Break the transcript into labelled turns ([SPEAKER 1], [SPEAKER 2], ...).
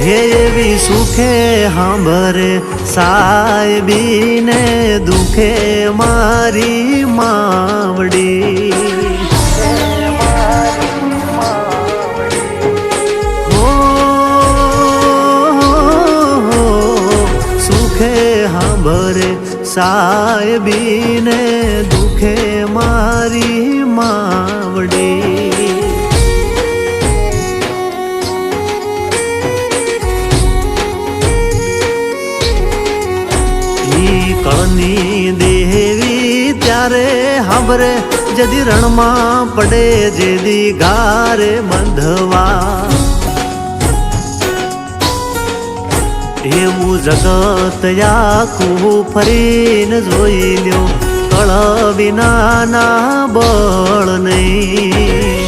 [SPEAKER 1] એવી સુખે સાંભરે સાહેબીને દુખે મારી માવડી હો સુખે સાંભરે સાહેબીને દુખે મારી માવડી કળની દેવી ત્યારે હાંભરે જદી રણમાં પડે જેદી ગારે બંધવા એવું જગત આખું ફરીને જોઈ લ્યો કળ વિનાના બળ નહીં